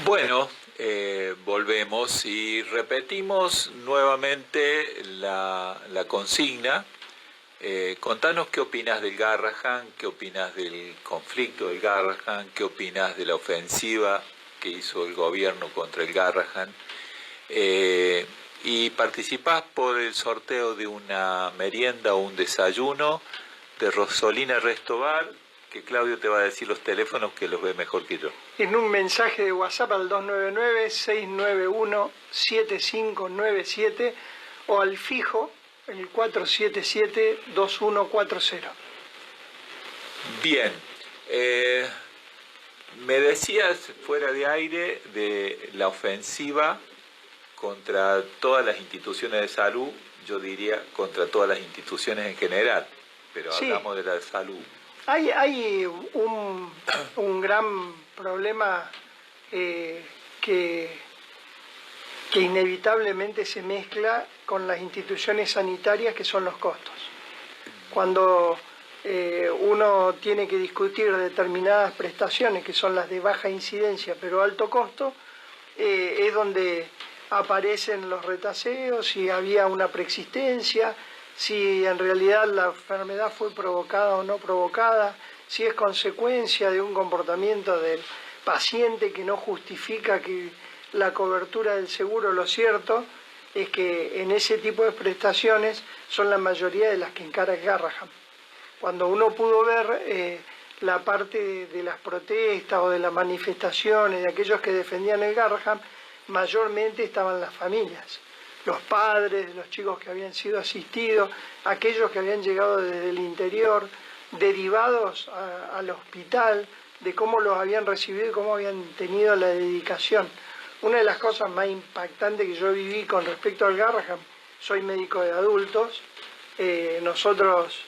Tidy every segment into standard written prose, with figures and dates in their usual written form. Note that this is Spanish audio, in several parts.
Bueno, volvemos y repetimos nuevamente la consigna. Contanos qué opinas del Garrahan, qué opinas del conflicto del Garrahan, qué opinas de la ofensiva que hizo el gobierno contra el Garrahan. Eh, y participás por el sorteo de una merienda o un desayuno de Rosolina Restobar, que Claudio te va a decir los teléfonos que los ve mejor que yo. En un mensaje de WhatsApp al 299-691-7597 o al fijo, el 477-2140. Bien, me decías fuera de aire de la ofensiva contra todas las instituciones de salud, yo diría contra todas las instituciones en general, pero Sí, hablamos de la salud. hay un gran problema eh, que, que inevitablemente se mezcla con las instituciones sanitarias, que son los costos. Cuando uno tiene que discutir determinadas prestaciones, que son las de baja incidencia pero alto costo, es donde aparecen los retaseos, si había una preexistencia, si en realidad la enfermedad fue provocada o no provocada, si es consecuencia de un comportamiento del paciente que no justifica que la cobertura del seguro. Lo cierto es que en ese tipo de prestaciones son la mayoría de las que encara el Garrahan. Cuando uno pudo ver la parte de las protestas o de las manifestaciones de aquellos que defendían el Garrahan, mayormente estaban las familias, los padres, los chicos que habían sido asistidos, aquellos que habían llegado desde el interior, derivados al hospital, de cómo los habían recibido y cómo habían tenido la dedicación. Una de las cosas más impactantes que yo viví con respecto al Garrahan, soy médico de adultos, nosotros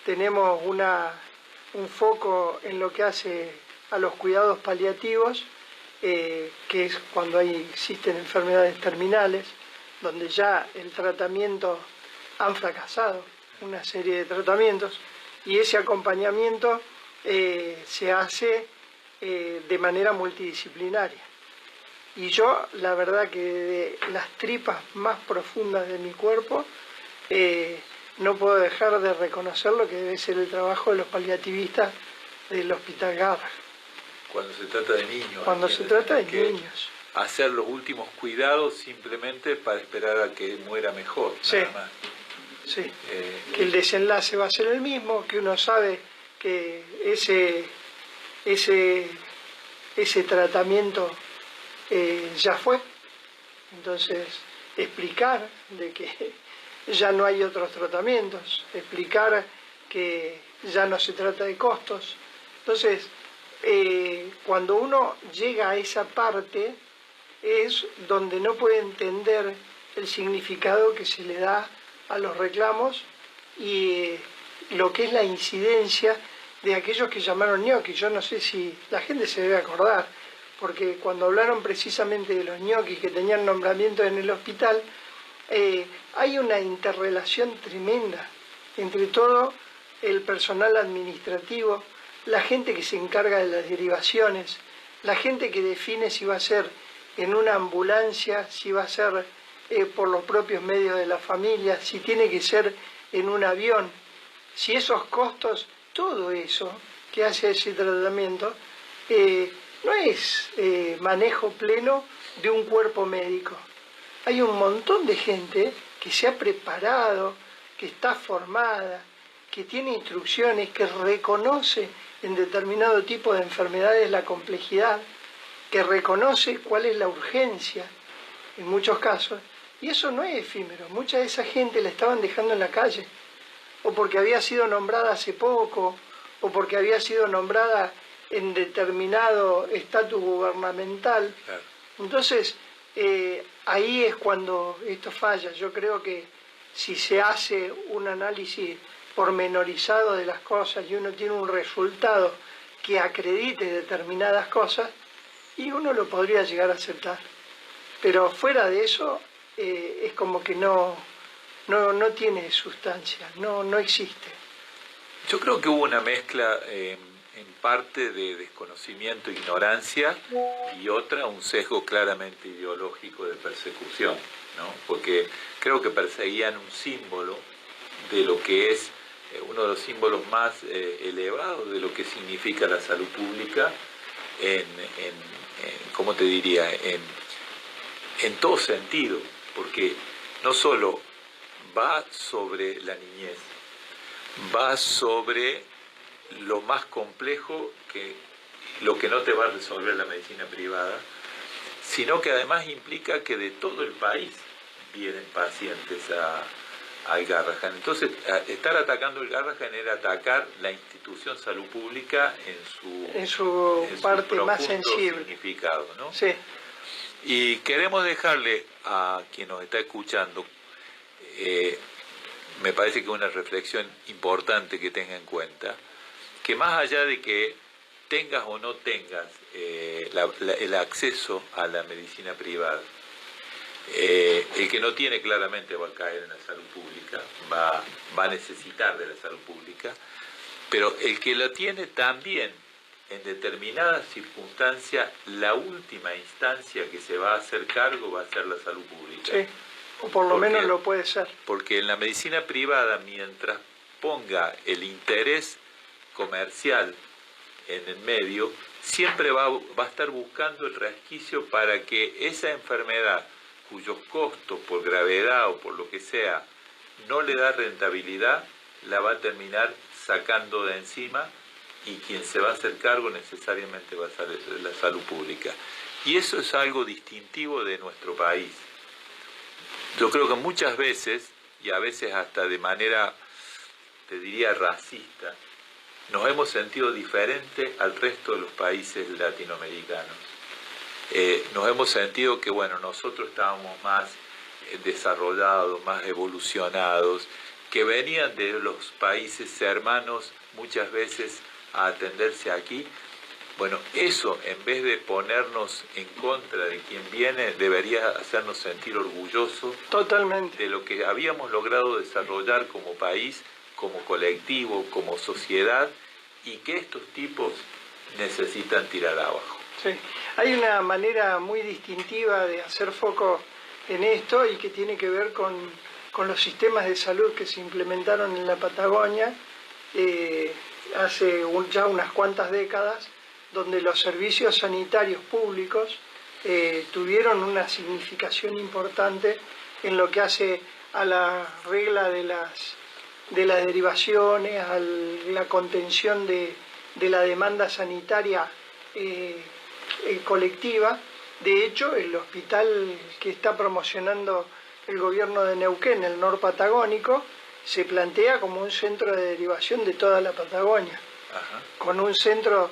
tenemos un foco en lo que hace a los cuidados paliativos, que es cuando existen enfermedades terminales, donde ya el tratamiento han fracasado, una serie de tratamientos, y ese acompañamiento se hace de manera multidisciplinaria. Y yo, la verdad que de las tripas más profundas de mi cuerpo, no puedo dejar de reconocer lo que debe ser el trabajo de los paliativistas del Hospital Garrahan. Cuando se trata de niños. Cuando se trata de niños. Hacer los últimos cuidados simplemente para esperar a que muera mejor, Sí, nada más. Sí. Que el desenlace va a ser el mismo, que uno sabe que ese tratamiento ya fue. Entonces, explicar de que ya no hay otros tratamientos, explicar que ya no se trata de costos. Entonces, cuando uno llega a esa parte, es donde no puede entender el significado que se le da a los reclamos y lo que es la incidencia de aquellos que llamaron ñoquis. Yo no sé si la gente se debe acordar, porque cuando hablaron precisamente de los ñoquis que tenían nombramiento en el hospital, hay una interrelación tremenda entre todo el personal administrativo, la gente que se encarga de las derivaciones, la gente que define si va a ser en una ambulancia, si va a ser por los propios medios de la familia, si tiene que ser en un avión, si esos costos, todo eso que hace ese tratamiento, no es manejo pleno de un cuerpo médico. Hay un montón de gente que se ha preparado, que está formada, que tiene instrucciones, que reconoce en determinado tipo de enfermedades la complejidad, que reconoce cuál es la urgencia en muchos casos, y eso no es efímero. Mucha de esa gente la estaban dejando en la calle, o porque había sido nombrada hace poco, o porque había sido nombrada en determinado estatus gubernamental. Claro. Entonces, ahí es cuando esto falla. Yo creo que si se hace un análisis pormenorizado de las cosas y uno tiene un resultado que acredite determinadas cosas, y uno lo podría llegar a aceptar. Pero fuera de eso, es como que no tiene sustancia, no existe. Yo creo que hubo una mezcla en parte de desconocimiento, ignorancia, y otra un sesgo claramente ideológico de persecución, ¿no? Porque creo que perseguían un símbolo de lo que es uno de los símbolos más elevados de lo que significa la salud pública ¿cómo te diría? En todo sentido, porque no solo va sobre la niñez, va sobre lo más complejo, que lo que no te va a resolver la medicina privada, sino que además implica que de todo el país vienen pacientes al Garrahan. Entonces, estar atacando el Garrahan era atacar la institución salud pública en su parte más sensible, significado, ¿no? Sí. Y queremos dejarle a quien nos está escuchando, me parece que una reflexión importante que tenga en cuenta, que más allá de que tengas o no tengas el acceso a la medicina privada, el que no tiene claramente va a caer en la salud pública, va a necesitar de la salud pública, pero el que la tiene también, en determinadas circunstancias, la última instancia que se va a hacer cargo va a ser la salud pública. Sí, o por lo menos lo puede ser. Porque en la medicina privada, mientras ponga el interés comercial en el medio, siempre va a estar buscando el resquicio para que esa enfermedad, cuyos costos por gravedad o por lo que sea no le da rentabilidad, la va a terminar sacando de encima, y quien se va a hacer cargo necesariamente va a ser la salud pública. Y eso es algo distintivo de nuestro país. Yo creo que muchas veces, y a veces hasta de manera, te diría, racista, nos hemos sentido diferente al resto de los países latinoamericanos. Nos hemos sentido que, bueno, nosotros estábamos más desarrollados, más evolucionados, que venían de los países hermanos muchas veces a atenderse aquí. Bueno, eso, en vez de ponernos en contra de quien viene, debería hacernos sentir orgullosos totalmente de lo que habíamos logrado desarrollar como país, como colectivo, como sociedad, y que estos tipos necesitan tirar abajo. Sí, hay una manera muy distintiva de hacer foco en esto y que tiene que ver con los sistemas de salud que se implementaron en la Patagonia hace ya unas cuantas décadas, donde los servicios sanitarios públicos tuvieron una significación importante en lo que hace a la regla de las derivaciones, a la contención de la demanda sanitaria colectiva. De hecho, el hospital que está promocionando el gobierno de Neuquén, el norpatagónico, se plantea como un centro de derivación de toda la Patagonia. Ajá. Con un centro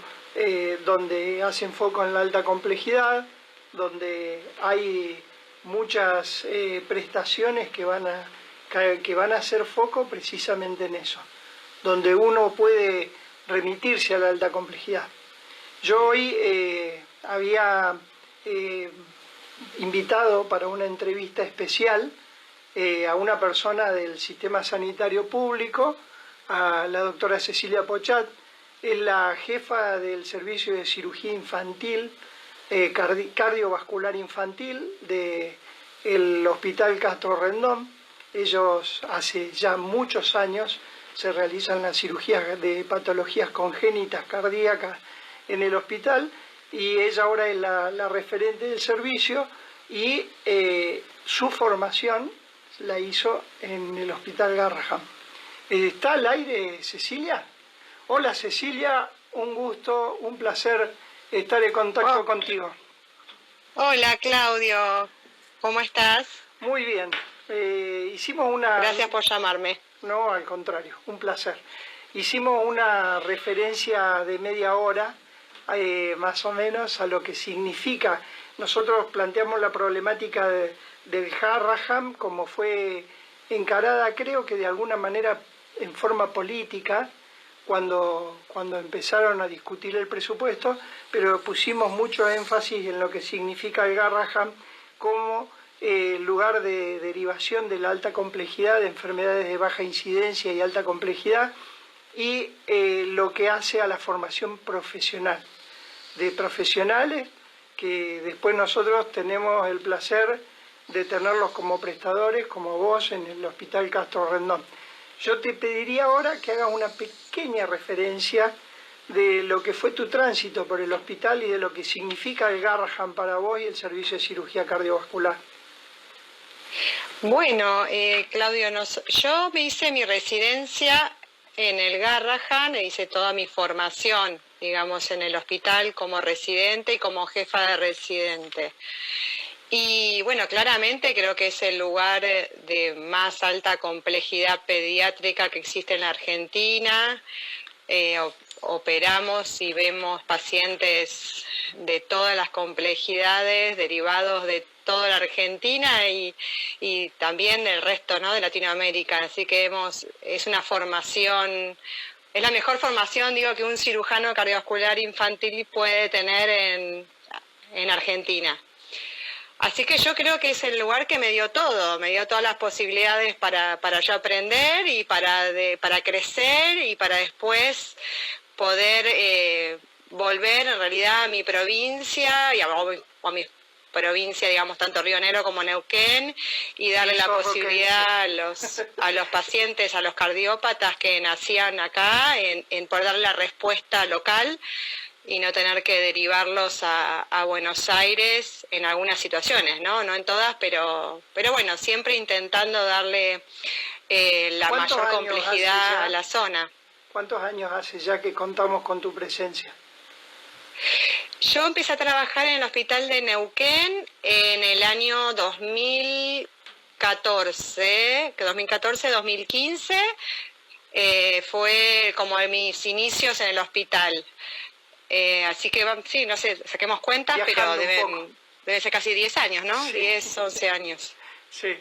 donde hacen foco en la alta complejidad, donde hay muchas prestaciones que van a hacer foco precisamente en eso, donde uno puede remitirse a la alta complejidad. Yo hoy había invitado para una entrevista especial a una persona del sistema sanitario público, a la doctora Cecilia Pochat. Es la jefa del servicio de cirugía infantil, cardiovascular infantil del Hospital Castro Rendón. Ellos hace ya muchos años se realizan las cirugías de patologías congénitas cardíacas en el hospital, y ella ahora es la referente del servicio, y su formación la hizo en el Hospital Garrahan. ¿Está al aire, Cecilia? Hola, Cecilia, un gusto, un placer estar en contacto contigo. Hola, Claudio, ¿cómo estás? Muy bien. Hicimos una... Gracias por llamarme. No, al contrario, un placer. Hicimos una referencia de media hora, más o menos, a lo que significa. Nosotros planteamos la problemática del Garrahan como fue encarada, creo que de alguna manera en forma política, cuando empezaron a discutir el presupuesto, pero pusimos mucho énfasis en lo que significa el Garrahan como lugar de derivación de la alta complejidad, de enfermedades de baja incidencia y alta complejidad, y lo que hace a la formación profesional, de profesionales que después nosotros tenemos el placer de tenerlos como prestadores, como vos, en el Hospital Castro Rendón. Yo te pediría ahora que hagas una pequeña referencia de lo que fue tu tránsito por el hospital y de lo que significa el Garrahan para vos y el servicio de cirugía cardiovascular. Bueno, Claudio, yo me hice mi residencia en el Garrahan, e hice toda mi formación, digamos, en el hospital como residente y como jefa de residente. Y bueno, claramente creo que es el lugar de más alta complejidad pediátrica que existe en la Argentina. Operamos y vemos pacientes de todas las complejidades derivados de toda la Argentina y también del resto, ¿no?, de Latinoamérica. Así que es una formación, es la mejor formación, digo, que un cirujano cardiovascular infantil puede tener en Argentina. Así que yo creo que es el lugar que me dio todo, me dio todas las posibilidades para yo aprender y para crecer y para después poder volver en realidad a mi provincia o a mi provincia, digamos, tanto Río Negro como Neuquén, y darle la posibilidad a los pacientes, a los cardiópatas que nacían acá, en poder darle la respuesta local y no tener que derivarlos a Buenos Aires en algunas situaciones, ¿no? No en todas, pero bueno, siempre intentando darle la mayor complejidad a la zona. ¿Cuántos años hace ya que contamos con tu presencia? Yo empecé a trabajar en el hospital de Neuquén en el año 2014-2015, fue como de mis inicios en el hospital. Así que, sí, no sé, saquemos cuentas, pero deben ser casi 10 años, ¿no? Sí. 10, 11 años. Sí.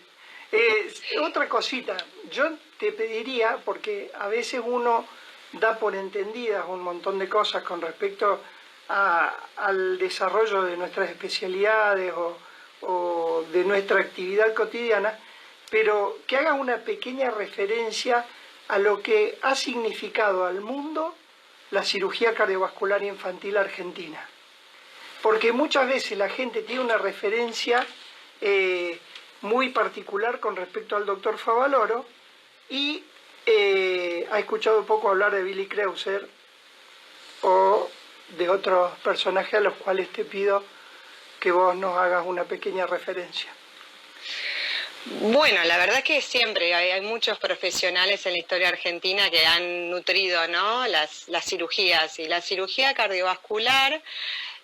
Otra cosita, yo te pediría, porque a veces uno da por entendidas un montón de cosas con respecto al desarrollo de nuestras especialidades o de nuestra actividad cotidiana, pero que haga una pequeña referencia a lo que ha significado al mundo la cirugía cardiovascular infantil argentina. Porque muchas veces la gente tiene una referencia muy particular con respecto al doctor Favaloro y ha escuchado poco hablar de Billy Kreuzer o de otros personajes a los cuales te pido que vos nos hagas una pequeña referencia. Bueno, la verdad que siempre hay muchos profesionales en la historia argentina que han nutrido, ¿no?, las cirugías, y la cirugía cardiovascular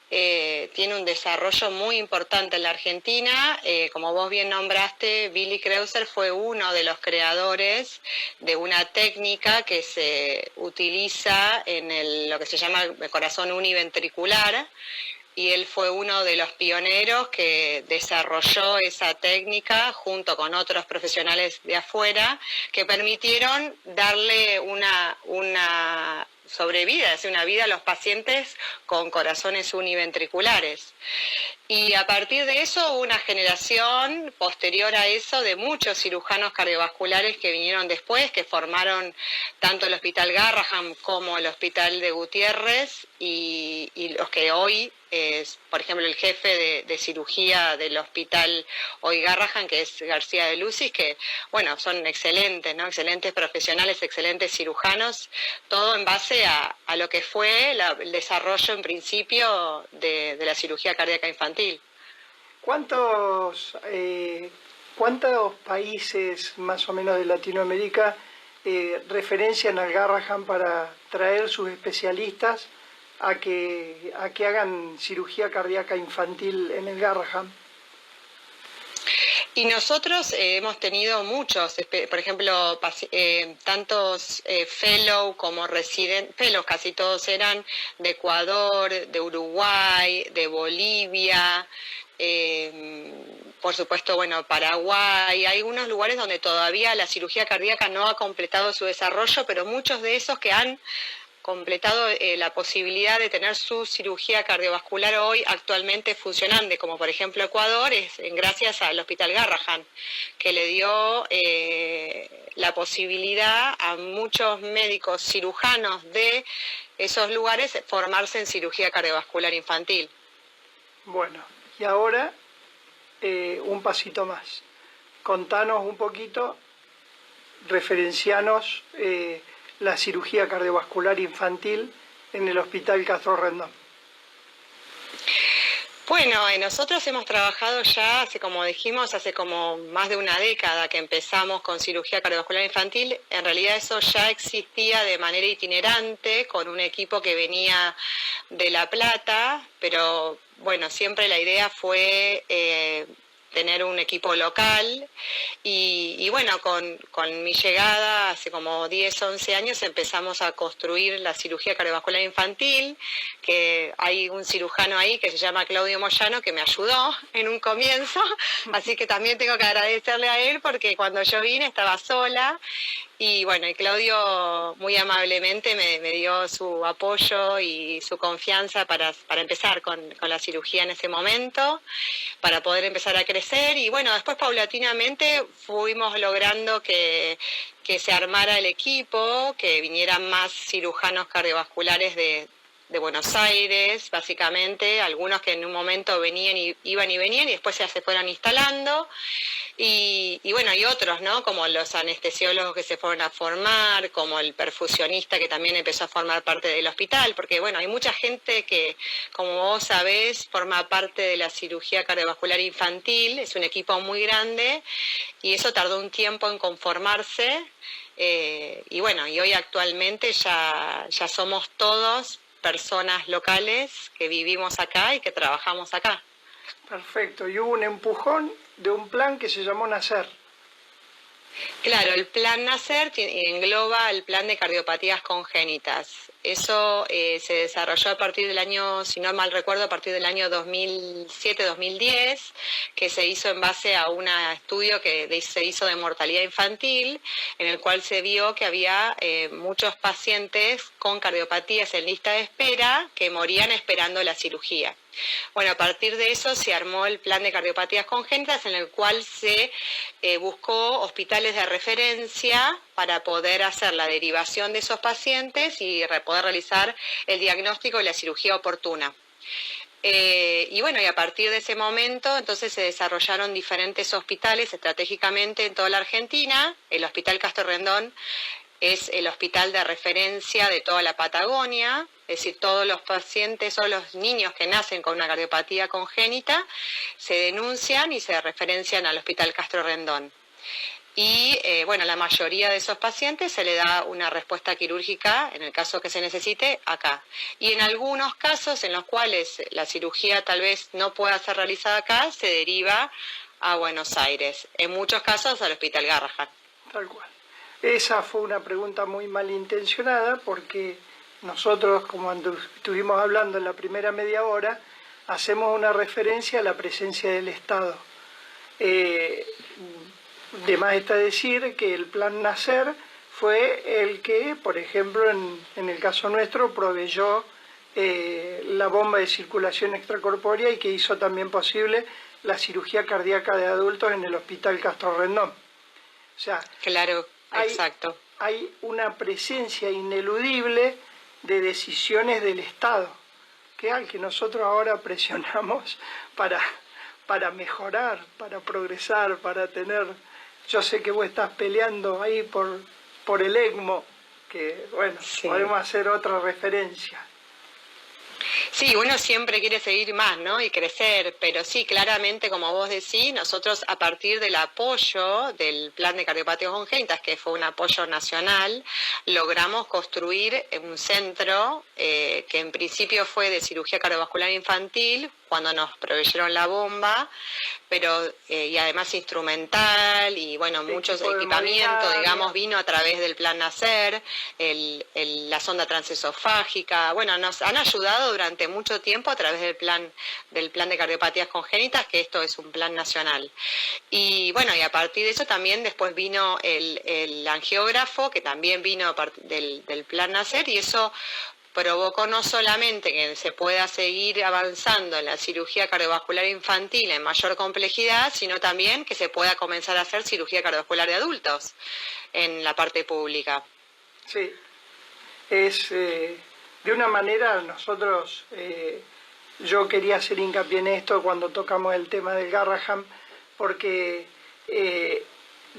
tiene un desarrollo muy importante en la Argentina. Como vos bien nombraste, Billy Kreuzer fue uno de los creadores de una técnica que se utiliza en lo que se llama el corazón univentricular, y él fue uno de los pioneros que desarrolló esa técnica junto con otros profesionales de afuera que permitieron darle una sobrevida, una vida a los pacientes con corazones univentriculares. Y a partir de eso hubo una generación posterior a eso de muchos cirujanos cardiovasculares que vinieron después, que formaron tanto el Hospital Garrahan como el Hospital de Gutiérrez, y los que hoy es, por ejemplo, el jefe de cirugía del Hospital hoy Garrahan, que es García de Lucis, que, bueno, son excelentes, ¿no?, excelentes profesionales, excelentes cirujanos, todo en base a lo que fue el desarrollo en principio de la cirugía cardíaca infantil. ¿Cuántos países más o menos de Latinoamérica referencian al Garrahan para traer sus especialistas a que hagan cirugía cardíaca infantil en el Garrahan? Y nosotros hemos tenido muchos, por ejemplo, tantos fellow como residentes, fellows casi todos eran de Ecuador, de Uruguay, de Bolivia, por supuesto, bueno, Paraguay. Hay algunos lugares donde todavía la cirugía cardíaca no ha completado su desarrollo, pero muchos de esos que han completado la posibilidad de tener su cirugía cardiovascular hoy actualmente funcionante, como por ejemplo Ecuador, es gracias al Hospital Garrahan, que le dio la posibilidad a muchos médicos cirujanos de esos lugares formarse en cirugía cardiovascular infantil. Bueno, y ahora un pasito más. Contanos un poquito, referencianos la cirugía cardiovascular infantil en el Hospital Castro Rendón. Bueno, nosotros hemos trabajado ya, como dijimos, hace como más de una década que empezamos con cirugía cardiovascular infantil. En realidad eso ya existía de manera itinerante con un equipo que venía de La Plata, pero bueno, siempre la idea fue tener un equipo local y bueno, con mi llegada hace como 10, 11 años empezamos a construir la cirugía cardiovascular infantil, que hay un cirujano ahí que se llama Claudio Moyano que me ayudó en un comienzo, así que también tengo que agradecerle a él porque cuando yo vine estaba sola. Y bueno, y Claudio muy amablemente me dio su apoyo y su confianza para empezar con la cirugía en ese momento, para poder empezar a crecer. Y bueno, después paulatinamente fuimos logrando que se armara el equipo, que vinieran más cirujanos cardiovasculares de Buenos Aires, básicamente, algunos que en un momento venían y iban y venían y después ya se fueron instalando. Y bueno, y otros, ¿no? Como los anestesiólogos que se fueron a formar, como el perfusionista que también empezó a formar parte del hospital, porque bueno, hay mucha gente que, como vos sabés, forma parte de la cirugía cardiovascular infantil, es un equipo muy grande y eso tardó un tiempo en conformarse. Y bueno, y hoy actualmente ya somos todos personas locales que vivimos acá y que trabajamos acá. Perfecto, y hubo un empujón de un plan que se llamó Nacer. Claro, el plan Nacer engloba el plan de cardiopatías congénitas. Eso se desarrolló a partir del año, si no mal recuerdo, a partir del año 2007-2010, que se hizo en base a un estudio que se hizo de mortalidad infantil, en el cual se vio que había muchos pacientes con cardiopatías en lista de espera que morían esperando la cirugía. Bueno, a partir de eso se armó el plan de cardiopatías congénitas en el cual se buscó hospitales de referencia para poder hacer la derivación de esos pacientes y poder realizar el diagnóstico y la cirugía oportuna. Y bueno, y a partir de ese momento entonces se desarrollaron diferentes hospitales estratégicamente en toda la Argentina. El Hospital Castro Rendón es el hospital de referencia de toda la Patagonia, es decir, todos los pacientes o los niños que nacen con una cardiopatía congénita se denuncian y se referencian al Hospital Castro Rendón. Y bueno, la mayoría de esos pacientes se le da una respuesta quirúrgica, en el caso que se necesite, acá. Y en algunos casos en los cuales la cirugía tal vez no pueda ser realizada acá, se deriva a Buenos Aires. En muchos casos al Hospital Garrahan. Tal cual. Esa fue una pregunta muy malintencionada porque nosotros, como estuvimos hablando en la primera media hora, hacemos una referencia a la presencia del Estado. De más está decir que el plan Nacer fue el que, por ejemplo, en el caso nuestro, proveyó la bomba de circulación extracorpórea y que hizo también posible la cirugía cardíaca de adultos en el Hospital Castro Rendón. O sea, claro, exacto. Hay una presencia ineludible de decisiones del Estado, que al que nosotros ahora presionamos para mejorar, para progresar, para tener... Yo sé que vos estás peleando ahí por el ECMO, que bueno, sí. Podemos hacer otra referencia. Sí, uno siempre quiere seguir más, ¿no? Y crecer, pero sí, claramente, como vos decís, nosotros a partir del apoyo del plan de cardiopatías congénitas, que fue un apoyo nacional, logramos construir un centro que en principio fue de cirugía cardiovascular infantil, cuando nos proveyeron la bomba, pero y además instrumental y bueno, muchos equipamientos, digamos, vino a través del Plan Nacer, la sonda transesofágica, bueno, nos han ayudado durante mucho tiempo a través del plan de cardiopatías congénitas, que esto es un plan nacional. Y bueno, y a partir de eso también después vino el angiógrafo, que también vino del Plan Nacer, y eso provocó no solamente que se pueda seguir avanzando en la cirugía cardiovascular infantil en mayor complejidad, sino también que se pueda comenzar a hacer cirugía cardiovascular de adultos en la parte pública. Sí, es de una manera nosotros, yo quería hacer hincapié en esto cuando tocamos el tema del Garrahan, porque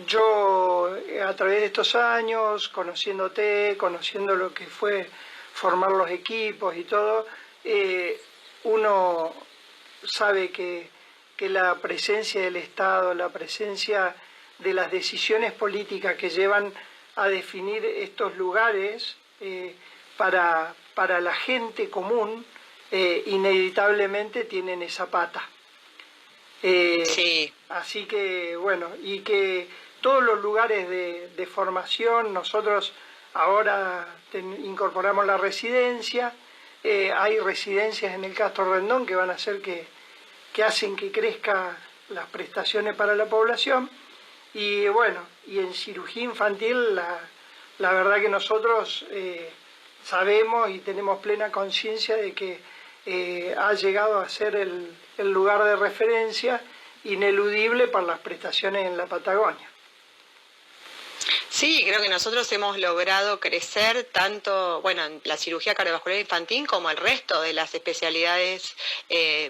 yo a través de estos años, conociéndote, conociendo lo que fue formar los equipos y todo, uno sabe que la presencia del Estado, la presencia de las decisiones políticas que llevan a definir estos lugares para la gente común, inevitablemente tienen esa pata. Sí. Así que, bueno, y que todos los lugares de formación, nosotros ahora incorporamos la residencia, hay residencias en el Castro Rendón que van a hacer que hacen que crezcan las prestaciones para la población, y bueno, y en cirugía infantil la verdad que nosotros sabemos y tenemos plena conciencia de que ha llegado a ser el lugar de referencia ineludible para las prestaciones en la Patagonia. Sí, creo que nosotros hemos logrado crecer tanto, bueno, en la cirugía cardiovascular infantil como el resto de las especialidades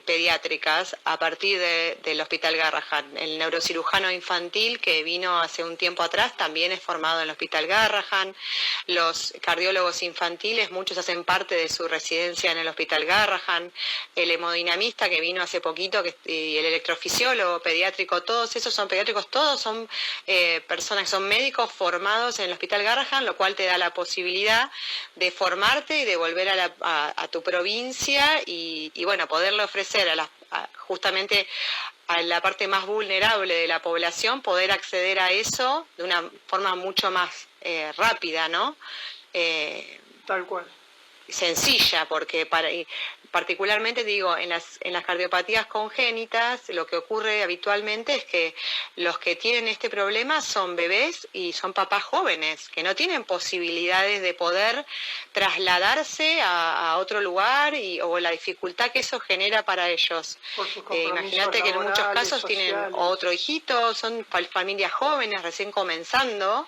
pediátricas a partir del Hospital Garrahan. El neurocirujano infantil que vino hace un tiempo atrás también es formado en el Hospital Garrahan. Los cardiólogos infantiles, muchos hacen parte de su residencia en el Hospital Garrahan. El hemodinamista que vino hace poquito y el electrofisiólogo pediátrico, todos esos son pediátricos, todos son personas que son médicos formados en el Hospital Garrahan, lo cual te da la posibilidad de formarte y de volver a tu provincia y bueno, poderle ofrecer justamente a la parte más vulnerable de la población, poder acceder a eso de una forma mucho más rápida, ¿no? Tal cual. Sencilla, porque particularmente digo, en las cardiopatías congénitas lo que ocurre habitualmente es que los que tienen este problema son bebés y son papás jóvenes que no tienen posibilidades de poder trasladarse a otro lugar o la dificultad que eso genera para ellos. Imagínate que en muchos casos sociales, tienen otro hijito, son familias jóvenes recién comenzando.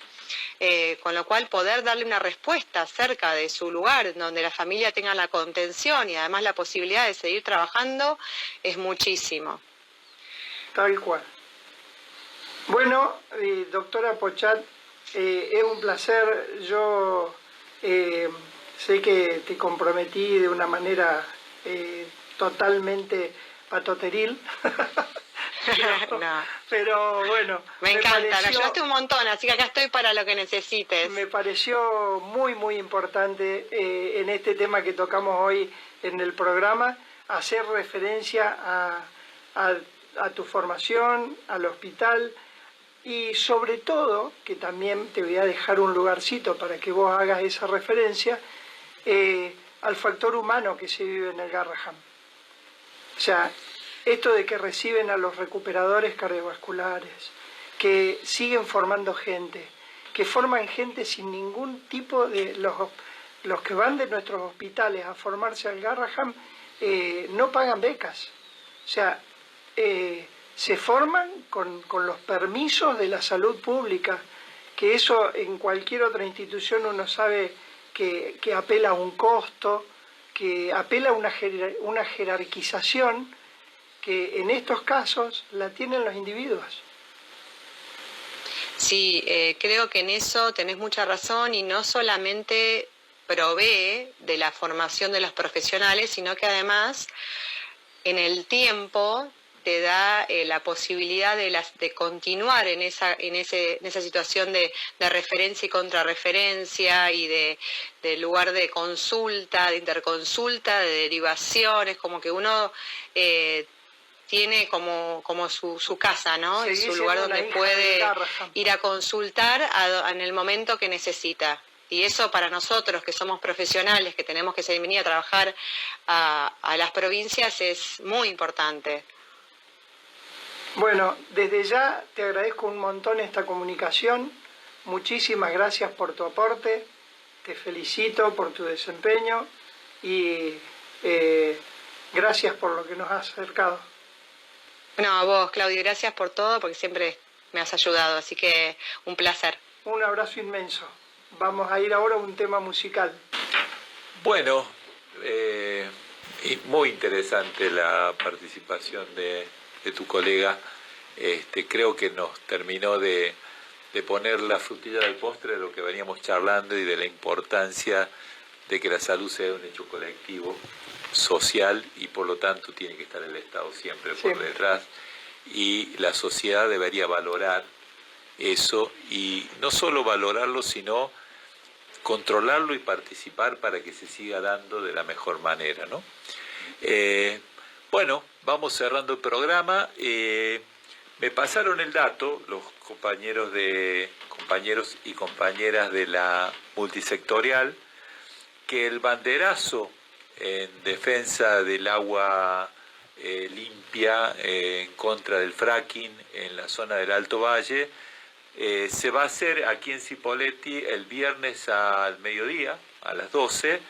Con lo cual poder darle una respuesta cerca de su lugar, donde la familia tenga la contención y además la posibilidad de seguir trabajando, es muchísimo. Tal cual. Bueno, doctora Pochat, es un placer. Yo sé que te comprometí de una manera totalmente patoteril. Pero bueno, me encanta, me ayudaste un montón, así que acá estoy para lo que necesites. Me pareció muy importante en este tema que tocamos hoy en el programa, hacer referencia a tu formación, al hospital, y sobre todo, que también te voy a dejar un lugarcito para que vos hagas esa referencia, al factor humano que se vive en el Garrahan. O sea, esto de que reciben a los recuperadores cardiovasculares, que siguen formando gente, que forman gente sin ningún tipo de... Los que van de nuestros hospitales a formarse al Garrahan no pagan becas. O sea, se forman con los permisos de la salud pública, que eso en cualquier otra institución uno sabe que apela a un costo, que apela a una jerarquización, que en estos casos la tienen los individuos. Sí, creo que en eso tenés mucha razón y no solamente provee de la formación de los profesionales, sino que además en el tiempo te da la posibilidad de continuar en esa situación de referencia y contrarreferencia y de lugar de consulta, de interconsulta, de derivaciones, como que uno tiene como su casa, ¿no? Seguís Su lugar siendo una donde hija puede de Garrahan. ir a consultar en el momento que necesita. Y eso para nosotros que somos profesionales, que tenemos que venir a trabajar a las provincias, es muy importante. Bueno, desde ya te agradezco un montón esta comunicación. Muchísimas gracias por tu aporte. Te felicito por tu desempeño y gracias por lo que nos has acercado. No, a vos, Claudio, gracias por todo, porque siempre me has ayudado, así que un placer. Un abrazo inmenso. Vamos a ir ahora a un tema musical. Bueno, y muy interesante la participación de tu colega. Creo que nos terminó de poner la frutilla del postre de lo que veníamos charlando y de la importancia de que la salud sea un hecho colectivo, social, y por lo tanto tiene que estar el Estado siempre por detrás, y la sociedad debería valorar eso, y no solo valorarlo, sino controlarlo y participar para que se siga dando de la mejor manera, ¿no? Bueno, vamos cerrando el programa. Me pasaron el dato los compañeros y compañeras de la multisectorial, que el banderazo en defensa del agua limpia, en contra del fracking en la zona del Alto Valle, se va a hacer aquí en Cipolletti el viernes al mediodía, a las 12,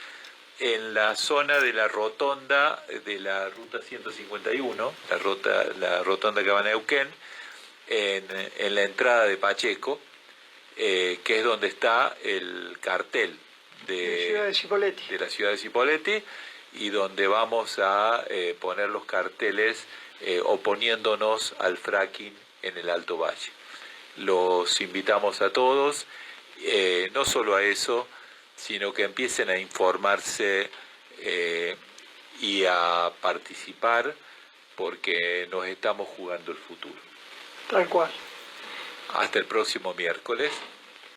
en la zona de la rotonda de la ruta 151, la rotonda que va a Neuquén, en la entrada de Pacheco, que es donde está el cartel de la ciudad de Cipolletti, y donde vamos a poner los carteles oponiéndonos al fracking en el Alto Valle. Los invitamos a todos, no solo a eso, sino que empiecen a informarse y a participar, porque nos estamos jugando el futuro. Tal cual. Hasta el próximo miércoles.